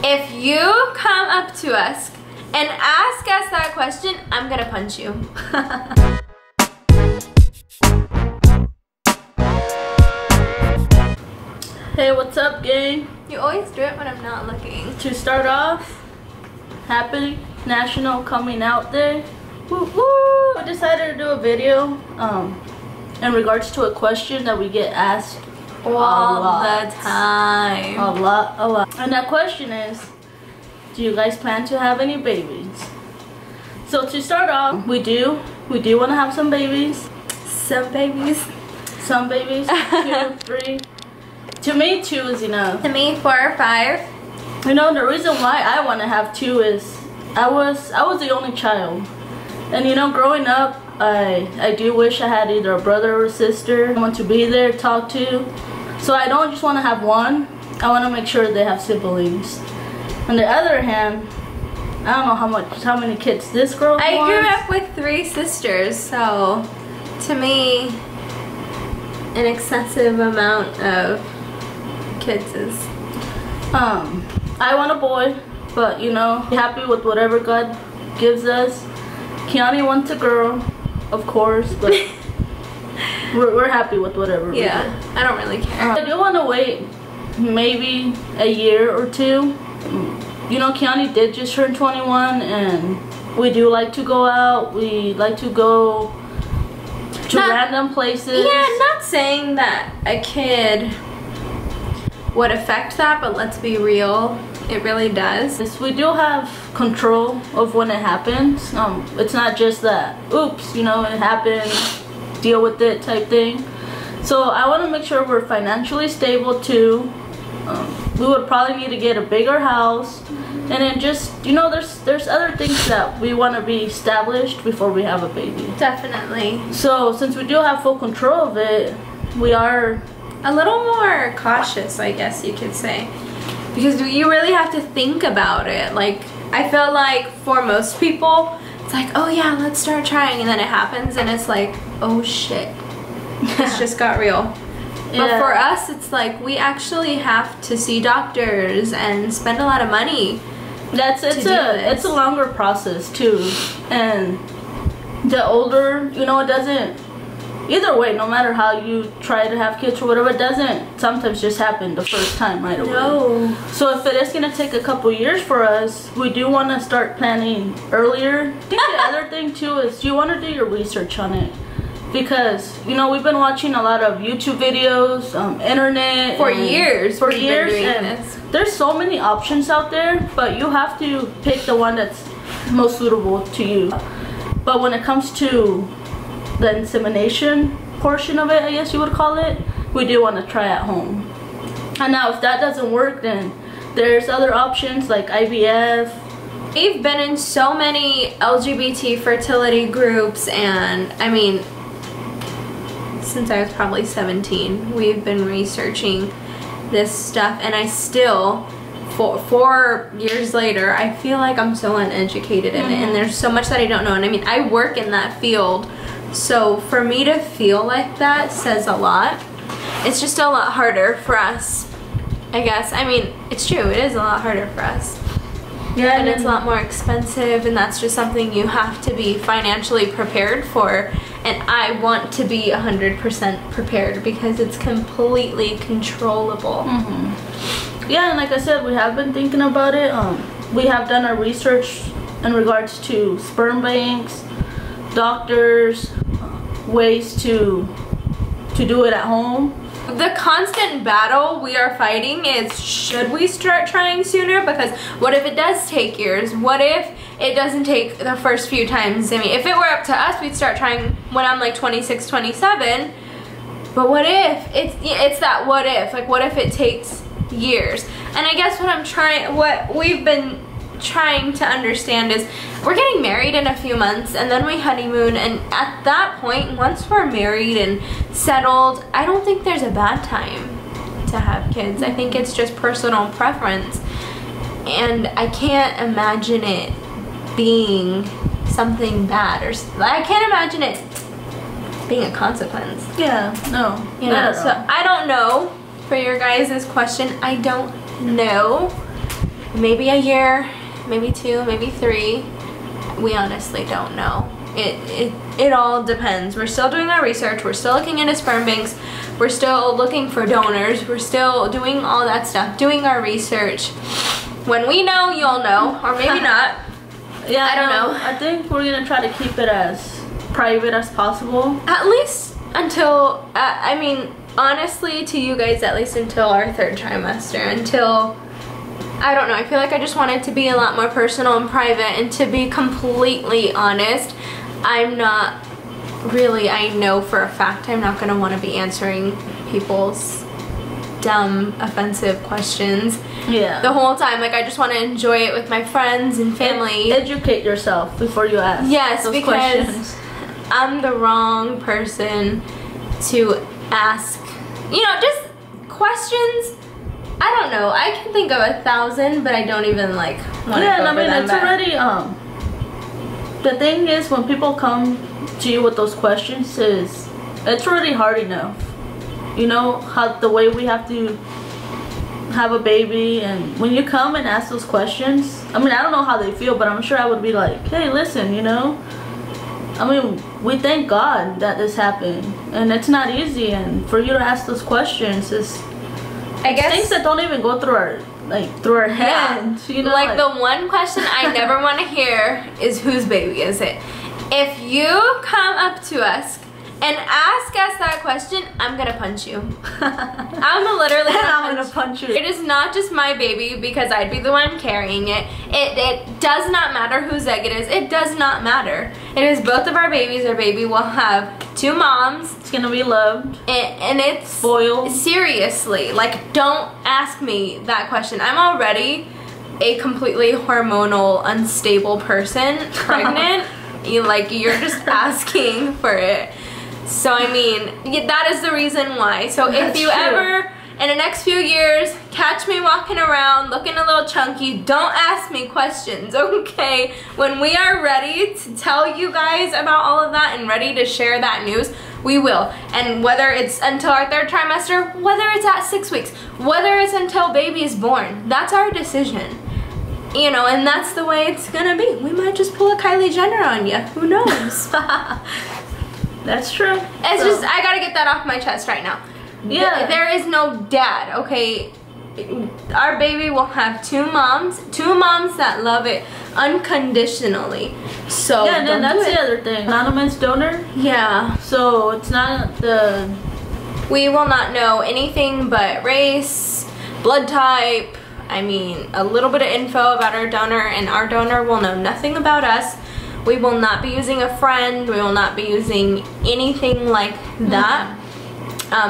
If you come up to us and ask us that question, I'm gonna punch you. Hey, what's up, gang? You always do it when I'm not looking. To start off, happy National Coming Out Day. Woo woo! I decided to do a video in regards to a question that we get asked all the time. A lot. And that question is, do you guys plan to have any babies? So to start off, we do want to have some babies. Some babies. 2, 3. To me, 2 is enough. To me, 4 or 5. You know, the reason why I want to have 2 is I was the only child. And you know, growing up, I do wish I had either a brother or a sister, someone to be there, talk to. So I don't just want to have one. I want to make sure they have siblings. On the other hand, I don't know how many kids this girl wants. I grew up with 3 sisters, so to me, an excessive amount of kids is. I want a boy, but you know, be happy with whatever God gives us. Kiani wants a girl, of course, but we're happy with whatever. Yeah, I don't really care. I do want to wait maybe a year or 2. You know, Kiani did just turn 21, and we do like to go out. We like to go to random places. Yeah, not saying that a kid would affect that, but let's be real, it really does. Yes, we do have control of when it happens. It's not just that, oops, you know, it happened, deal with it type thing. So I want to make sure we're financially stable too. We would probably need to get a bigger house, and then just, you know, there's other things that we want to be established before we have a baby. Definitely. So since we do have full control of it, we are a little more cautious, I guess you could say, because you really have to think about it. Like, I feel like for most people, it's like, oh yeah, let's start trying, and then it happens and it's like, oh shit, this just got real. Yeah. But for us, it's like we actually have to see doctors and spend a lot of money. It's a longer process too, and the older, you know, it doesn't. Either way, no matter how you try to have kids or whatever, it doesn't sometimes just happen the first time right away. No. So if it is going to take a couple years for us, we do want to start planning earlier. I think the other thing too is you want to do your research on it. Because, you know, we've been watching a lot of YouTube videos, internet. For years. And there's so many options out there, but you have to pick the one that's most suitable to you. But when it comes to the insemination portion of it, I guess you would call it, we do want to try at home. And now if that doesn't work, then there's other options like IVF. We've been in so many LGBT fertility groups, and I mean, since I was probably 17, we've been researching this stuff, and I still, 4 years later, I feel like I'm so uneducated in it, and there's so much that I don't know. And I mean, I work in that field, so for me to feel like that says a lot. It's just a lot harder for us, I guess. I mean, it's true, it is a lot harder for us. Yeah, and it's a lot more expensive, and that's just something you have to be financially prepared for. And I want to be 100% prepared because it's completely controllable. Yeah, and like I said, we have been thinking about it. We have done our research in regards to sperm banks, doctors, ways to do it at home. The constant battle we are fighting is, should we start trying sooner? Because what if it does take years? What if it doesn't take the first few times? I mean, if it were up to us, we'd start trying when I'm like 26, 27. But what if? It's that what if. Like, what if it takes years? And I guess what we've been trying to understand is, we're getting married in a few months, and then we honeymoon, and at that point, once we're married and settled, I don't think there's a bad time to have kids. I think it's just personal preference, and I can't imagine it being something bad, or I can't imagine it being a consequence. Yeah, no. You know, so I don't know. For your guys' question, I don't know. maybe a year, maybe 2, maybe 3. We honestly don't know. It all depends. We're still doing our research. We're still looking into sperm banks. We're still looking for donors. We're still doing all that stuff, doing our research. When we know, you'll know, or maybe not. Yeah, I don't know. I think we're gonna try to keep it as private as possible. At least until, I mean, honestly, to you guys, at least until our 3rd trimester. Until, I don't know, I feel like I just want it to be a lot more personal and private. And to be completely honest, I'm not really, I know for a fact I'm not going to want to be answering people's dumb, offensive questions. Yeah. The whole time. Like, I just want to enjoy it with my friends and family. Educate yourself before you ask. Yes, those because questions. I'm the wrong person to ask, you know, just questions. I don't know. I can think of 1,000, but I don't even like want to go I over mean, them. it's already the thing is, when people come to you with those questions, is it's already hard enough. You know how the way we have to have a baby, and when you come and ask those questions, I mean, I don't know how they feel, but I'm sure I would be like, hey, listen, you know, I mean, we thank God that this happened, and it's not easy, and for you to ask those questions is, I guess, things that don't even go through our heads, you know? Like, the one question I never want to hear is, whose baby is it? If you come up to us and ask us that question, I'm gonna punch you. I'm literally gonna punch you. It is not just my baby, because I'd be the one carrying it. It does not matter whose egg it is. It does not matter. It is both of our babies. Our baby will have 2 moms. It's gonna be loved. And it's spoiled. Seriously, like, don't ask me that question. I'm already a completely hormonal, unstable person, pregnant. You're just asking for it. So, I mean, that is the reason why. So, if you ever, in the next few years, catch me walking around looking a little chunky, don't ask me questions, okay? When we are ready to tell you guys about all of that and ready to share that news, we will. And whether it's until our 3rd trimester, whether it's at 6 weeks, whether it's until baby is born, that's our decision. You know, and that's the way it's gonna be. We might just pull a Kylie Jenner on you. Who knows? That's true. It's just, I gotta get that off my chest right now. Yeah. There is no dad, okay? Our baby will have 2 moms that love it unconditionally. So, yeah, and then that's the other thing. Anonymous donor. Yeah. So, it's not the... We will not know anything but race, blood type, I mean, a little bit of info about our donor, and our donor will know nothing about us. We will not be using a friend. We will not be using anything like that.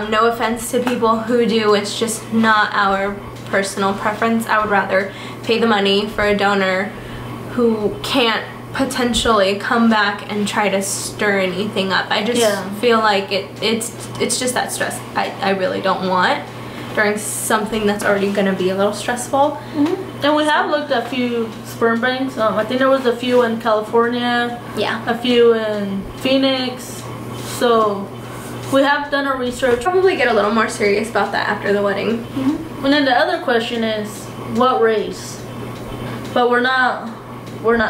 No offense to people who do. It's just not our personal preference. I would rather pay the money for a donor who can't potentially come back and try to stir anything up. I just feel like it's just that stress I really don't want during something that's already going to be a little stressful. And we have looked at a few sperm banks. I think there was a few in California. Yeah. A few in Phoenix. So we have done our research. Probably get a little more serious about that after the wedding. And then the other question is, what race? But we're not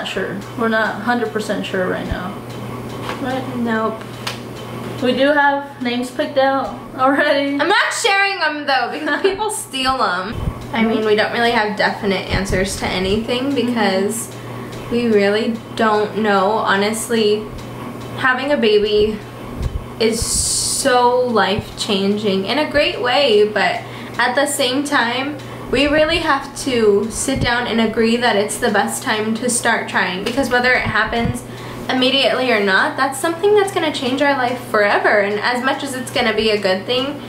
sure. We're not 100% sure right now. Right? Nope. We do have names picked out already. I'm not sharing them though, because people steal them. I mean, we don't really have definite answers to anything because we really don't know. Honestly, having a baby is so life-changing in a great way, but at the same time, we really have to sit down and agree that it's the best time to start trying, because whether it happens immediately or not, that's something that's going to change our life forever. And as much as it's going to be a good thing,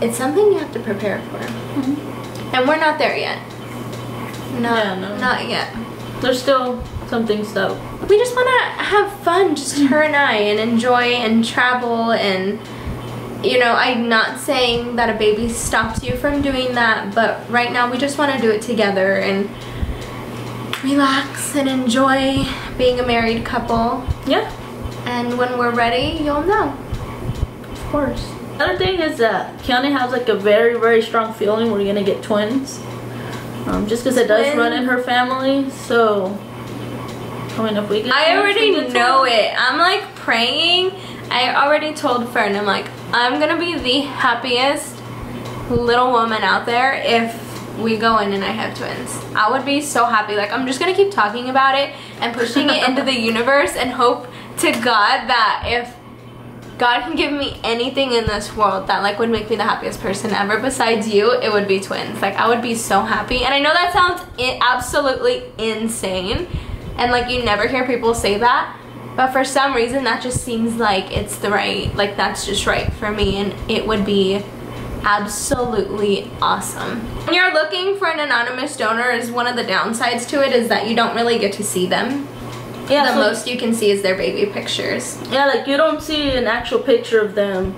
it's something you have to prepare for. And we're not there yet. Not yet. There's still some things that we just want to have fun, just her and I, and enjoy and travel. And you know, I'm not saying that a baby stops you from doing that, but right now we just want to do it together and relax and enjoy being a married couple. Yeah. And when we're ready, you'll know. Of course. Another thing is that Keone has like a very, very strong feeling we're gonna get twins. just because it does run in her family. So I mean, if we get, I already know it. I'm like praying. I already told Fern, I'm like, I'm gonna be the happiest little woman out there if we go in and I have twins. I would be so happy. Like, I'm just gonna keep talking about it and pushing it into the universe and hope to God that if God can give me anything in this world that like would make me the happiest person ever besides you, it would be twins. Like, I would be so happy. And I know that sounds absolutely insane, and like you never hear people say that, but for some reason that just seems like it's the right, like that's just right for me, and it would be absolutely awesome. When you're looking for an anonymous donor, is one of the downsides to it is that you don't really get to see them. Yeah, the most you can see is their baby pictures. Yeah, like you don't see an actual picture of them,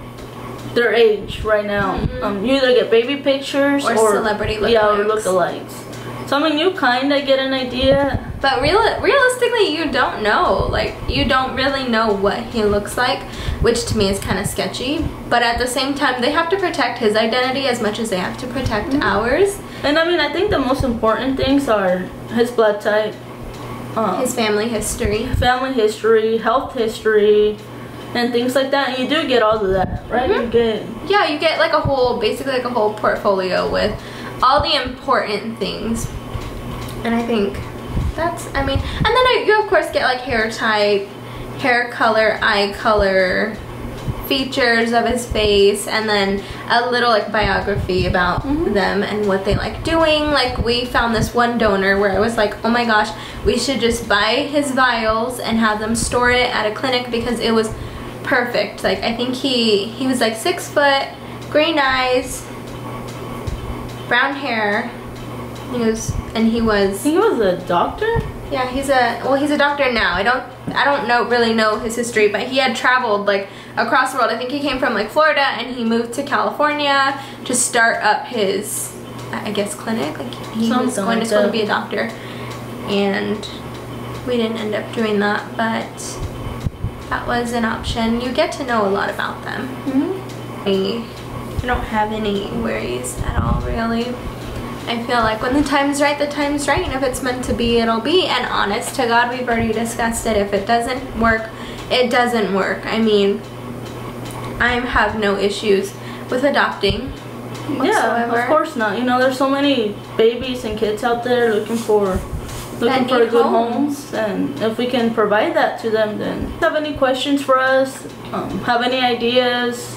their age right now. You either get baby pictures or celebrity lookalikes. Yeah, or lookalikes. So I mean, you kind of get an idea. But realistically, you don't know. Like, you don't really know what he looks like, which to me is kind of sketchy. But at the same time, they have to protect his identity as much as they have to protect ours. And I mean, I think the most important things are his blood type, his family history, health history, and things like that. And you do get all of that, right? You get like a whole, basically like a whole portfolio with all the important things. And I think that's, I mean, and then you of course get like hair type, hair color, eye color, features of his face, and then a little like biography about them and what they like doing. Like, we found this one donor where I was like, oh my gosh, we should just buy his vials and have them store it at a clinic because it was perfect. Like, I think he was like 6 foot, green eyes, brown hair. He was a doctor? Yeah, he's a doctor now. I don't really know his history, but he had traveled like across the world. I think he came from like Florida and he moved to California to start up his, I guess, clinic. Like, he was going to school to be a doctor, and we didn't end up doing that, but that was an option. You get to know a lot about them. I don't have any worries at all, really. I feel like when the time's right, the time's right, and if it's meant to be, it'll be. And honest to God, we've already discussed it. If it doesn't work, it doesn't work. I mean, I have no issues with adopting whatsoever. Yeah, of course not. You know, there's so many babies and kids out there looking for good homes, and if we can provide that to them, then if you have any questions for us, have any ideas,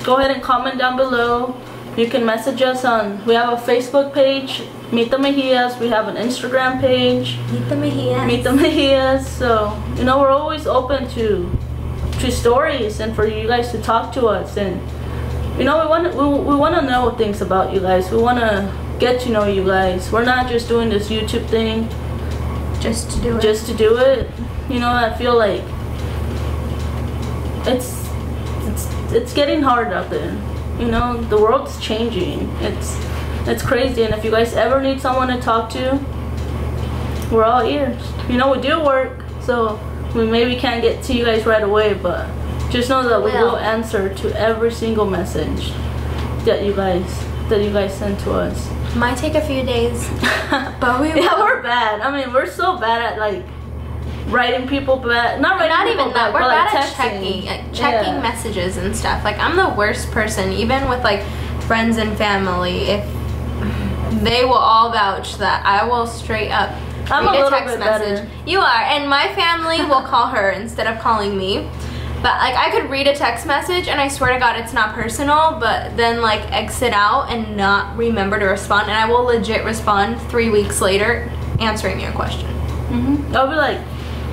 go ahead and comment down below. You can message us on, we have a Facebook page, Meetthemejias. We have an Instagram page, Meetthemejias. So, you know, we're always open to stories and for you guys to talk to us. And, you know, we want to know things about you guys. We want to get to know you guys. We're not just doing this YouTube thing just to do it. You know, I feel like it's getting hard out there. You know, the world's changing. It's crazy. And if you guys ever need someone to talk to, we're all ears. You know, we do work, so we maybe can't get to you guys right away, but just know that we will answer to every single message that you guys send to us. Might take a few days, but we will. Yeah, we're bad. I mean, we're so bad at like writing people back. Not even that. We're bad at checking messages and stuff. Like, I'm the worst person, even with like friends and family. If they will all vouch that I will straight up read a text message. You are, and my family will call her instead of calling me. But like, I could read a text message and I swear to God it's not personal, but then like exit out and not remember to respond, and I will legit respond 3 weeks later answering your question. I'll be like,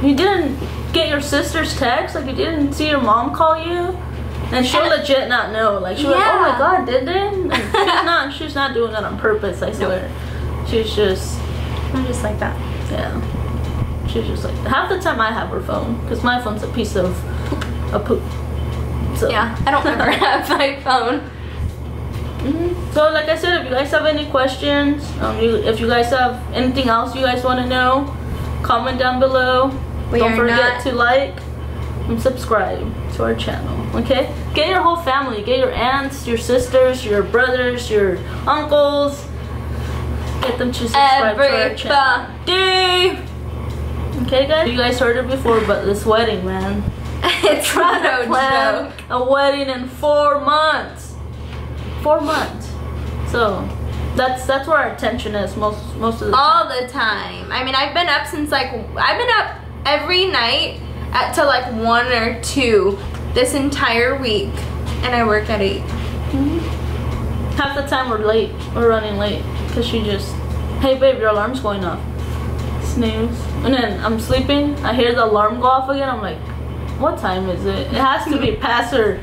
you didn't get your sister's text? Like, you didn't see your mom call you? And she'll legit not know. Like, she'll be like, oh my God, did they? She's not doing that on purpose, I swear. I'm just like that. Yeah. She's just like, half the time I have her phone, because my phone's a piece of poop. So. Yeah, I don't ever have my phone. So like I said, if you guys have any questions, if you guys have anything else you guys want to know, comment down below. Don't forget to like and subscribe to our channel, okay? Get your whole family. Get your aunts, your sisters, your brothers, your uncles. Get them to subscribe to our channel. Everybody. Okay, guys. You guys heard it before, but this wedding, man. It's Trying no to plan joke. a wedding in 4 months. 4 months. So that's where our attention is most of the time. All the time. I mean, I've been up since like I've been up every night till like 1 or 2 this entire week, and I work at 8. Half the time we're late. We're running late because she just, hey babe, your alarm's going off. Snooze. And then I'm sleeping. I hear the alarm go off again. I'm like, what time is it? It has to be past her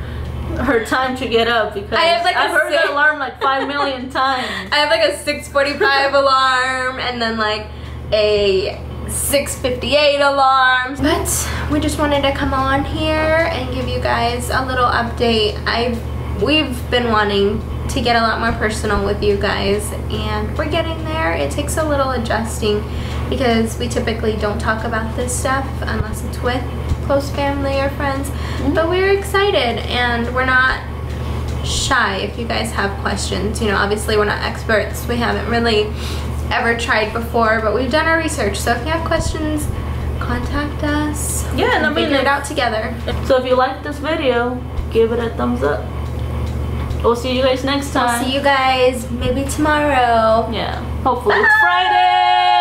time to get up because I've heard that alarm like 5 million times. I have like a 6:45 alarm and then like a 6:58 alarm. But we just wanted to come on here and give you guys a little update. We've been wanting to get a lot more personal with you guys, and we're getting there. It takes a little adjusting because we typically don't talk about this stuff unless it's with close family or friends. But we're excited and we're not shy if you guys have questions. You know, obviously we're not experts. We haven't really ever tried before, but we've done our research. So if you have questions, contact us. Yeah, and I mean, figure it out together. So if you like this video, give it a thumbs up. We'll see you guys next time. We'll see you guys maybe tomorrow. Yeah, hopefully it's Friday.